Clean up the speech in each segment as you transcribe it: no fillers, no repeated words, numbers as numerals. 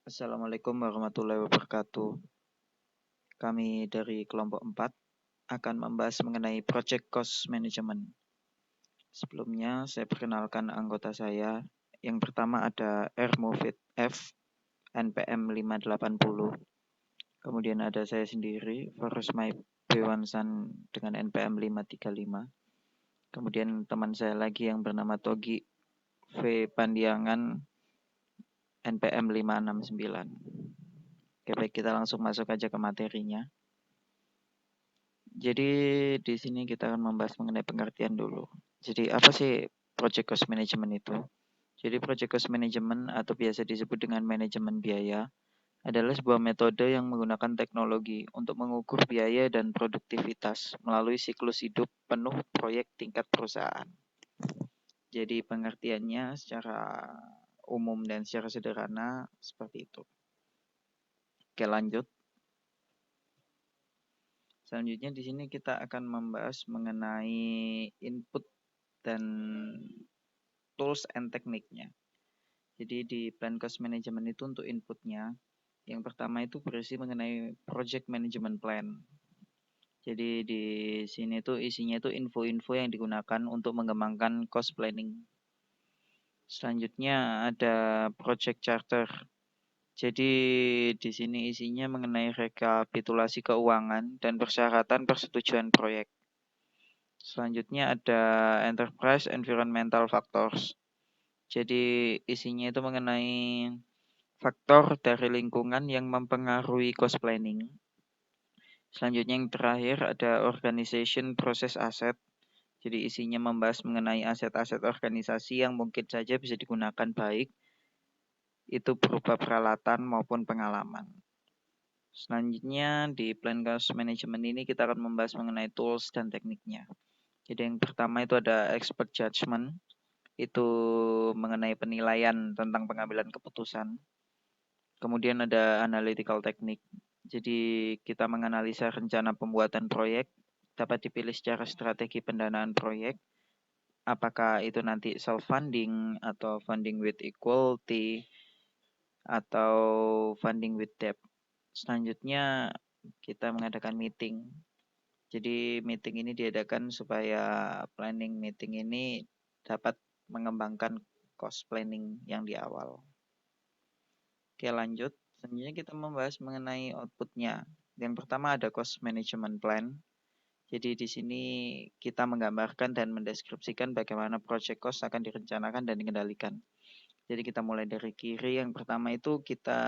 Assalamualaikum warahmatullahi wabarakatuh. Kami dari kelompok 4 akan membahas mengenai Project Cost Management. Sebelumnya, saya perkenalkan anggota saya. Yang pertama ada Ermufid F, NPM 580. Kemudian ada saya sendiri, Farusmai Bewansan dengan NPM 535. Kemudian teman saya lagi yang bernama Togi V Pandiangan, NPM 569. Oke, baik, kita langsung masuk aja ke materinya. Jadi di sini kita akan membahas mengenai pengertian dulu. Jadi apa sih Project Cost Management itu? Jadi Project Cost Management atau biasa disebut dengan manajemen biaya adalah sebuah metode yang menggunakan teknologi untuk mengukur biaya dan produktivitas melalui siklus hidup penuh proyek tingkat perusahaan. Jadi pengertiannya secara umum dan secara sederhana seperti itu. Oke, lanjut. Selanjutnya di sini kita akan membahas mengenai input dan tools and tekniknya. Jadi di plan cost management itu untuk inputnya, yang pertama itu berisi mengenai project management plan. Jadi di sini tuh isinya itu info-info yang digunakan untuk mengembangkan cost planning. Selanjutnya ada project charter. Jadi di sini isinya mengenai rekapitulasi keuangan dan persyaratan persetujuan proyek. Selanjutnya ada enterprise environmental factors. Jadi isinya itu mengenai faktor dari lingkungan yang mempengaruhi cost planning. Selanjutnya yang terakhir ada organization process asset. Jadi isinya membahas mengenai aset-aset organisasi yang mungkin saja bisa digunakan baik itu berupa peralatan maupun pengalaman. Selanjutnya di plan cost management ini kita akan membahas mengenai tools dan tekniknya. Jadi yang pertama itu ada expert judgment, itu mengenai penilaian tentang pengambilan keputusan. Kemudian ada analytical technique. Jadi kita menganalisa rencana pembuatan proyek, dapat dipilih secara strategi pendanaan proyek, apakah itu nanti self-funding atau funding with equality atau funding with debt. Selanjutnya kita mengadakan meeting. Jadi meeting ini diadakan supaya planning meeting ini dapat mengembangkan cost planning yang di awal. Oke, lanjut. Selanjutnya kita membahas mengenai outputnya. Yang pertama ada cost management plan. Jadi di sini kita menggambarkan dan mendeskripsikan bagaimana project cost akan direncanakan dan dikendalikan. Jadi kita mulai dari kiri. Yang pertama itu kita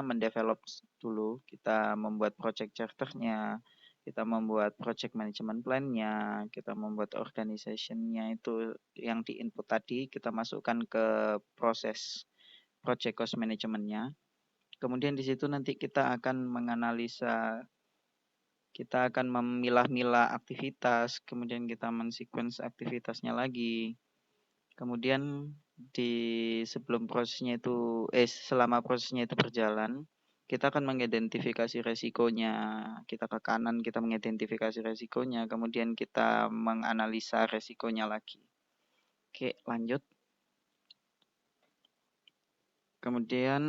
mendevelop dulu. Kita membuat project charternya, kita membuat project management plan-nya, kita membuat organization-nya itu yang di input tadi kita masukkan ke proses project cost management-nya. Kemudian di situ nanti kita akan menganalisa, kita akan memilah-milah aktivitas, kemudian kita mensequence aktivitasnya lagi. Kemudian selama prosesnya itu berjalan, kita akan mengidentifikasi resikonya. Kita ke kanan, kita mengidentifikasi resikonya, kemudian kita menganalisa resikonya lagi. Oke, lanjut. Kemudian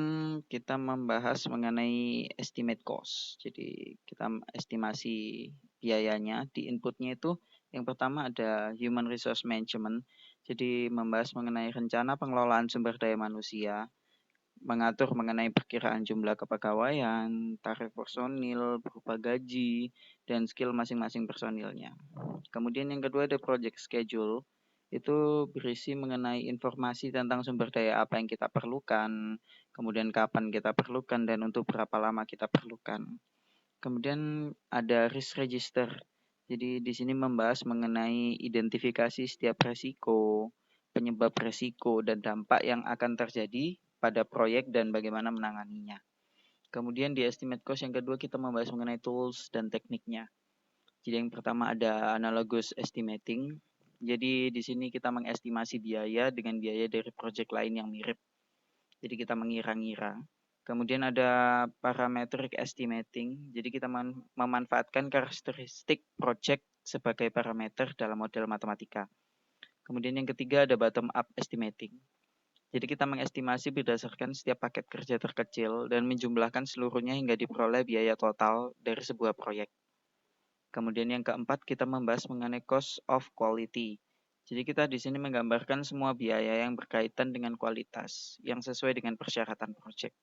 kita membahas mengenai estimate cost. Jadi kita estimasi biayanya. Di inputnya itu yang pertama ada human resource management. Jadi membahas mengenai rencana pengelolaan sumber daya manusia, mengatur mengenai perkiraan jumlah kepegawaian, tarif personil, berupa gaji, dan skill masing-masing personilnya. Kemudian yang kedua ada project schedule. Itu berisi mengenai informasi tentang sumber daya apa yang kita perlukan, kemudian kapan kita perlukan, dan untuk berapa lama kita perlukan. Kemudian ada risk register. Jadi di sini membahas mengenai identifikasi setiap resiko, penyebab resiko, dan dampak yang akan terjadi pada proyek dan bagaimana menanganinya. Kemudian di estimate cost yang kedua kita membahas mengenai tools dan tekniknya. Jadi yang pertama ada analogous estimating. Jadi di sini kita mengestimasi biaya dengan biaya dari proyek lain yang mirip. Jadi kita mengira-ngira. Kemudian ada parametric estimating. Jadi kita memanfaatkan karakteristik proyek sebagai parameter dalam model matematika. Kemudian yang ketiga ada bottom up estimating. Jadi kita mengestimasi berdasarkan setiap paket kerja terkecil dan menjumlahkan seluruhnya hingga diperoleh biaya total dari sebuah proyek. Kemudian yang keempat, kita membahas mengenai cost of quality. Jadi kita di sini menggambarkan semua biaya yang berkaitan dengan kualitas yang sesuai dengan persyaratan proyek.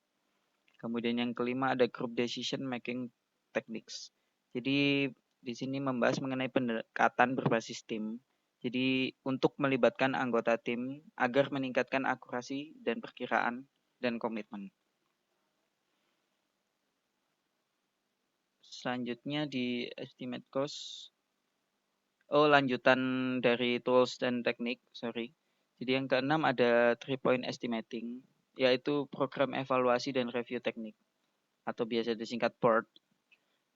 Kemudian yang kelima ada group decision making techniques. Jadi di sini membahas mengenai pendekatan berbasis tim. Jadi untuk melibatkan anggota tim agar meningkatkan akurasi dan perkiraan dan komitmen. Selanjutnya di estimate cost. Oh, lanjutan dari tools dan teknik, sorry. Jadi yang keenam ada 3-point estimating, yaitu program evaluasi dan review teknik, atau biasa disingkat PERT.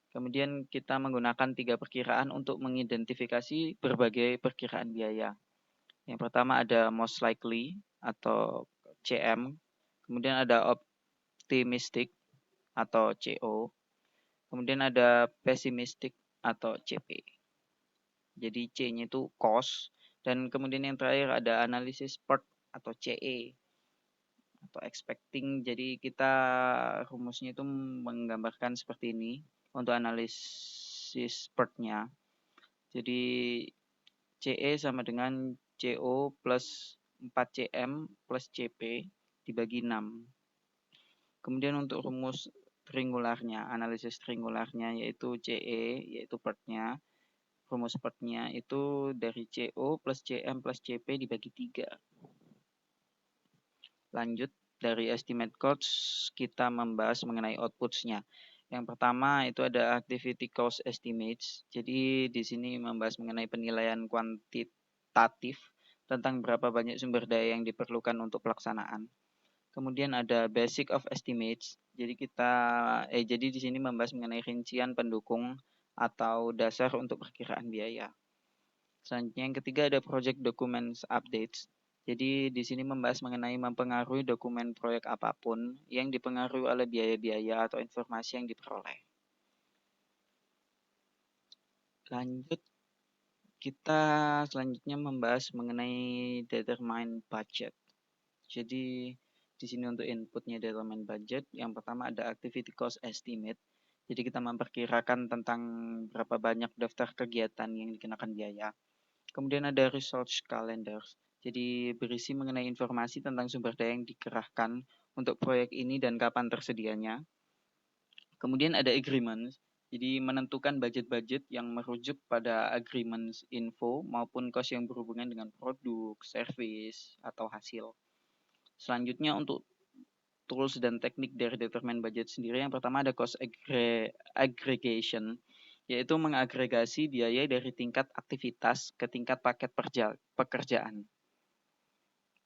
Kemudian kita menggunakan 3 perkiraan untuk mengidentifikasi berbagai perkiraan biaya. Yang pertama ada most likely, atau CM. Kemudian ada optimistic, atau CO. Kemudian ada pessimistic, atau CP. Jadi C-nya itu cost, dan kemudian yang terakhir ada analisis PERT atau CE atau expecting. Jadi kita rumusnya itu menggambarkan seperti ini untuk analisis PERT-nya. Jadi CE sama dengan CO plus 4CM plus CP dibagi 6. Kemudian untuk rumus triangularnya, analisis triangularnya yaitu CE, yaitu PERT-nya. Rumus PERT-nya itu dari CO plus CM plus CP dibagi 3. Lanjut, dari estimate cost, kita membahas mengenai outputs-nya. Yang pertama itu ada activity cost estimates. Jadi di sini membahas mengenai penilaian kuantitatif tentang berapa banyak sumber daya yang diperlukan untuk pelaksanaan. Kemudian ada basic of estimates. Jadi di sini membahas mengenai rincian pendukung atau dasar untuk perkiraan biaya. Selanjutnya yang ketiga ada project documents updates. Jadi di sini membahas mengenai mempengaruhi dokumen proyek apapun yang dipengaruhi oleh biaya-biaya atau informasi yang diperoleh. Lanjut, kita selanjutnya membahas mengenai determine budget. Jadi di sini untuk inputnya determine budget, yang pertama ada activity cost estimate. Jadi kita memperkirakan tentang berapa banyak daftar kegiatan yang dikenakan biaya. Kemudian ada research calendars. Jadi berisi mengenai informasi tentang sumber daya yang dikerahkan untuk proyek ini dan kapan tersedianya. Kemudian ada agreements. Jadi menentukan budget-budget yang merujuk pada agreements info maupun cost yang berhubungan dengan produk, service, atau hasil. Selanjutnya untuk tools dan teknik dari determine budget sendiri, yang pertama ada cost aggregation, yaitu mengagregasi biaya dari tingkat aktivitas ke tingkat paket pekerjaan.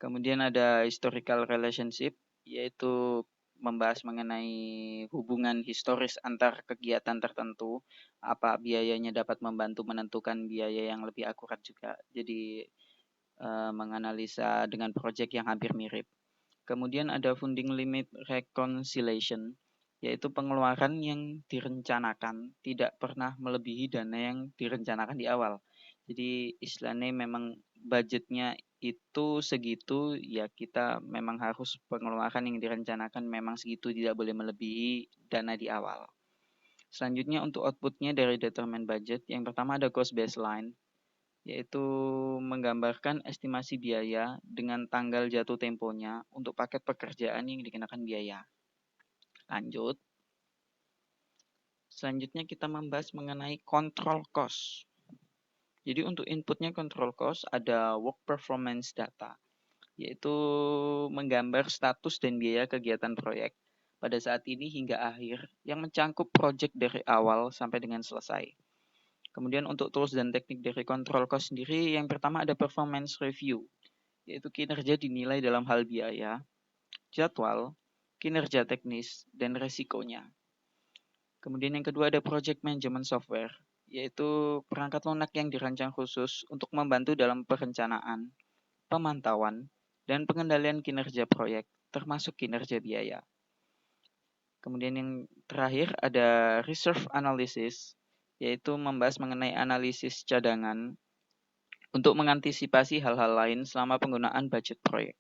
Kemudian ada historical relationship, yaitu membahas mengenai hubungan historis antar kegiatan tertentu, apa biayanya dapat membantu menentukan biaya yang lebih akurat juga. Jadi menganalisa dengan proyek yang hampir mirip. Kemudian ada funding limit reconciliation, yaitu pengeluaran yang direncanakan tidak pernah melebihi dana yang direncanakan di awal. Jadi istilahnya memang budgetnya itu segitu, ya kita memang harus pengeluaran yang direncanakan memang segitu, tidak boleh melebihi dana di awal. Selanjutnya untuk outputnya dari determine budget, yang pertama ada cost baseline, yaitu menggambarkan estimasi biaya dengan tanggal jatuh temponya untuk paket pekerjaan yang dikenakan biaya. Lanjut. Selanjutnya kita membahas mengenai control cost. Jadi untuk inputnya control cost ada work performance data, yaitu menggambar status dan biaya kegiatan proyek pada saat ini hingga akhir yang mencangkup proyek dari awal sampai dengan selesai. Kemudian untuk tools dan teknik dari control cost sendiri, yang pertama ada performance review, yaitu kinerja dinilai dalam hal biaya, jadwal, kinerja teknis, dan resikonya. Kemudian yang kedua ada project management software, yaitu perangkat lunak yang dirancang khusus untuk membantu dalam perencanaan, pemantauan, dan pengendalian kinerja proyek, termasuk kinerja biaya. Kemudian yang terakhir ada reserve analysis, yaitu membahas mengenai analisis cadangan untuk mengantisipasi hal-hal lain selama penggunaan budget proyek.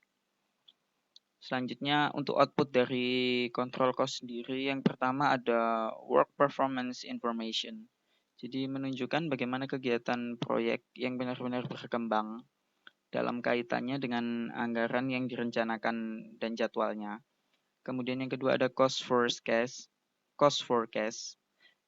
Selanjutnya untuk output dari control cost sendiri, yang pertama ada work performance information. Jadi menunjukkan bagaimana kegiatan proyek yang benar-benar berkembang dalam kaitannya dengan anggaran yang direncanakan dan jadwalnya. Kemudian yang kedua ada cost forecast,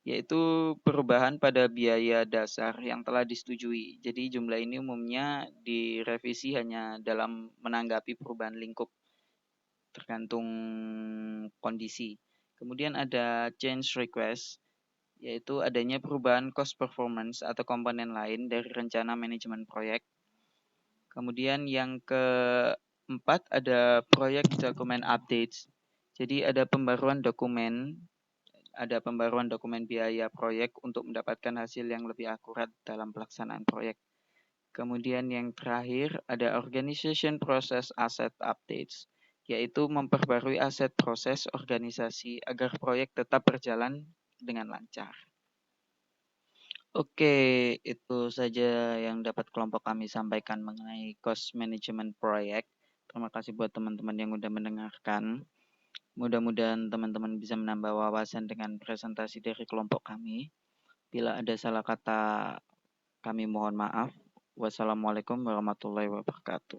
yaitu perubahan pada biaya dasar yang telah disetujui. Jadi jumlah ini umumnya direvisi hanya dalam menanggapi perubahan lingkup tergantung kondisi. Kemudian ada change request, yaitu adanya perubahan cost performance atau komponen lain dari rencana manajemen proyek. Kemudian yang keempat ada project document updates. Jadi ada pembaruan dokumen biaya proyek untuk mendapatkan hasil yang lebih akurat dalam pelaksanaan proyek. Kemudian yang terakhir ada organization process asset updates, yaitu memperbarui aset proses organisasi agar proyek tetap berjalan dengan lancar. Oke, itu saja yang dapat kelompok kami sampaikan mengenai cost management proyek. Terima kasih buat teman-teman yang udah mendengarkan. Mudah-mudahan teman-teman bisa menambah wawasan dengan presentasi dari kelompok kami. Bila ada salah kata, kami mohon maaf. Wassalamualaikum warahmatullahi wabarakatuh.